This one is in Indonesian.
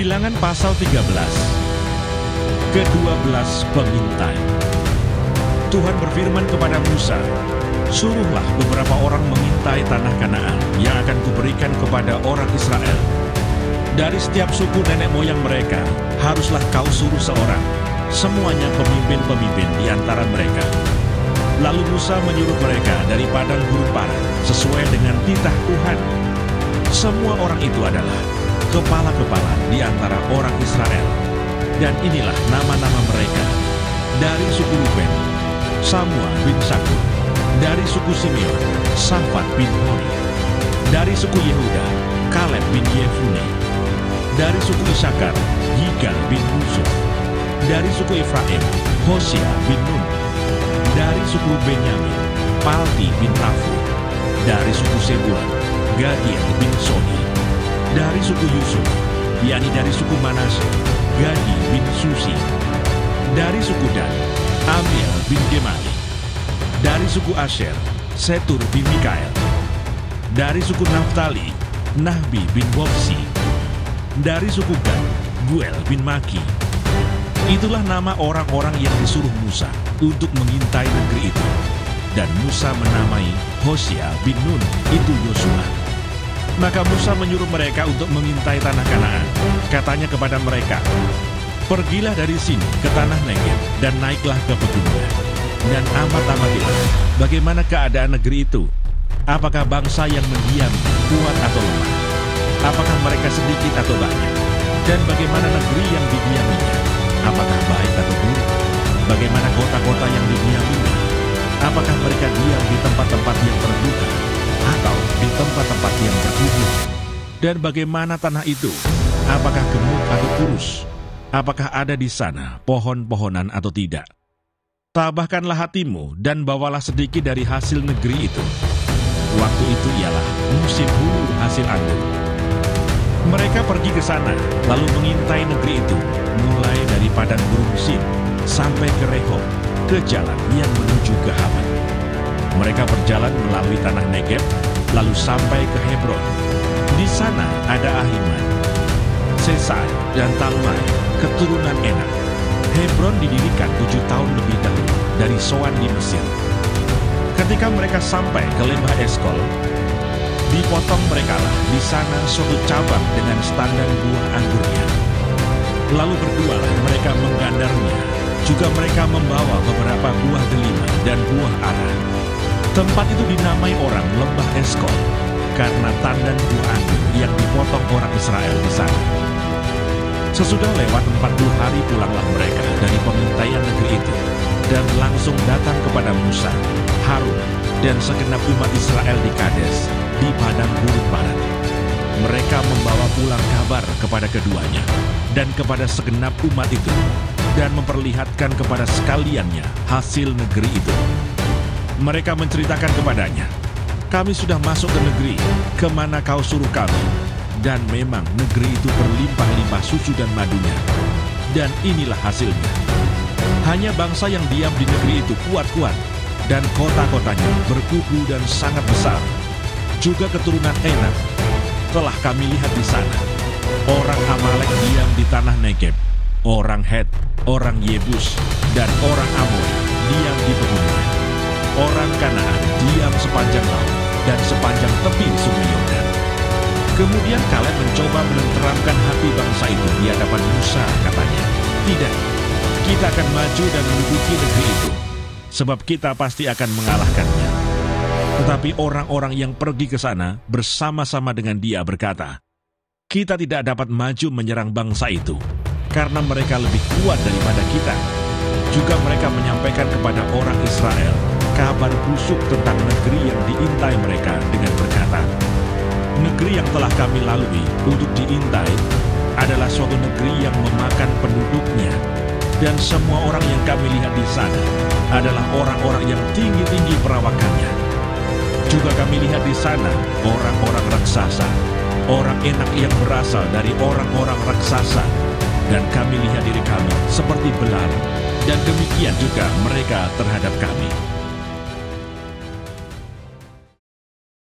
Bilangan pasal 13. Ke-12 pengintai. Tuhan berfirman kepada Musa, "Suruhlah beberapa orang mengintai tanah Kanaan yang akan kuberikan kepada orang Israel. Dari setiap suku nenek moyang mereka, haruslah kau suruh seorang, semuanya pemimpin-pemimpin di antara mereka." Lalu Musa menyuruh mereka dari padang gurun Paran sesuai dengan titah Tuhan. Semua orang itu adalah kepala-kepala di antara orang Israel. Dan inilah nama-nama mereka. Dari suku Ruben, Samua bin Sakur. Dari suku Simeon, Safat bin Hori. Dari suku Yehuda, Kaleb bin Yefune. Dari suku Isakar, Yigal bin Yusuf. Dari suku Efraim, Hosea bin Nun. Dari suku Benyamin, Palti bin Rafu. Dari suku Zebulun, Gadiel bin Sodi. Dari suku Yusuf, yakni dari suku Manase, Gadi bin Susi. Dari suku Dan, Amiel bin Gemali. Dari suku Asher, Setur bin Mikael. Dari suku Naftali, Nahbi bin Wofsi. Dari suku Gad, Guel bin Maki. Itulah nama orang-orang yang disuruh Musa untuk mengintai negeri itu. Dan Musa menamai Hosea bin Nun itu Yosua. Maka Musa menyuruh mereka untuk mengintai tanah Kanaan. Katanya kepada mereka, "Pergilah dari sini ke tanah Negeb dan naiklah ke pegunungan. Dan amat-amatilah bagaimana keadaan negeri itu. Apakah bangsa yang mendiam kuat atau lemah? Apakah mereka sedikit atau banyak? Dan bagaimana negeri yang didiaminya? Apakah baik atau buruk? Bagaimana kota-kota yang didiaminya? Apakah mereka diam di tempat-tempat yang terbuka atau di tempat-tempat yang bergubur? Dan bagaimana tanah itu? Apakah gemuk atau kurus? Apakah ada di sana pohon-pohonan atau tidak? Tabahkanlah hatimu dan bawalah sedikit dari hasil negeri itu." Waktu itu ialah musim hulu hasil anggur. Mereka pergi ke sana, lalu mengintai negeri itu, mulai dari padang gurun Sin sampai ke Rehob, ke jalan yang menuju ke Hamat. Mereka berjalan melalui tanah Negeb, lalu sampai ke Hebron. Di sana ada Ahiman, Sesai, dan Talmai, keturunan Enak. Hebron didirikan 7 tahun lebih dahulu dari Soan di Mesir. Ketika mereka sampai ke lembah Eskol, dipotong merekalah di sana suatu cabang dengan standar buah anggurnya. Lalu berdualah mereka menggandarnya. Juga mereka membawa beberapa buah delima dan buah ara. Tempat itu dinamai orang lembah Eskol karena tandan buah anggur yang dipotong orang Israel di sana. Sesudah lewat 40 hari pulanglah mereka dari pengintaian negeri itu dan langsung datang kepada Musa, Harun, dan segenap umat Israel di Kades, di padang gurun Paran. Mereka membawa pulang kabar kepada keduanya dan kepada segenap umat itu, dan memperlihatkan kepada sekaliannya hasil negeri itu. Mereka menceritakan kepadanya, "Kami sudah masuk ke negeri, kemana kau suruh kami. Dan memang negeri itu berlimpah-limpah susu dan madunya. Dan inilah hasilnya. Hanya bangsa yang diam di negeri itu kuat-kuat, dan kota-kotanya berkubu dan sangat besar. Juga keturunan Enak telah kami lihat di sana. Orang Amalek diam di tanah Negeb, orang Het, orang Yebus, dan orang Amon diam di pegunungan. Orang Kanaan diam sepanjang laut dan sepanjang tepi sungai Yordan." Kemudian Kaleb mencoba menenteramkan hati bangsa itu di hadapan Musa, katanya, "Tidak, kita akan maju dan menduduki negeri itu, sebab kita pasti akan mengalahkannya." Tetapi orang-orang yang pergi ke sana bersama-sama dengan dia berkata, "Kita tidak dapat maju menyerang bangsa itu, karena mereka lebih kuat daripada kita." Juga mereka menyampaikan kepada orang Israel kabar busuk tentang negeri yang diintai mereka dengan berkata, "Negeri yang telah kami lalui untuk diintai adalah suatu negeri yang memakan penduduknya, dan semua orang yang kami lihat di sana adalah orang-orang yang tinggi-tinggi perawakannya. Juga kami lihat di sana orang-orang raksasa, orang Enak yang berasal dari orang-orang raksasa, dan kami lihat diri kami seperti belalang, dan demikian juga mereka terhadap kami.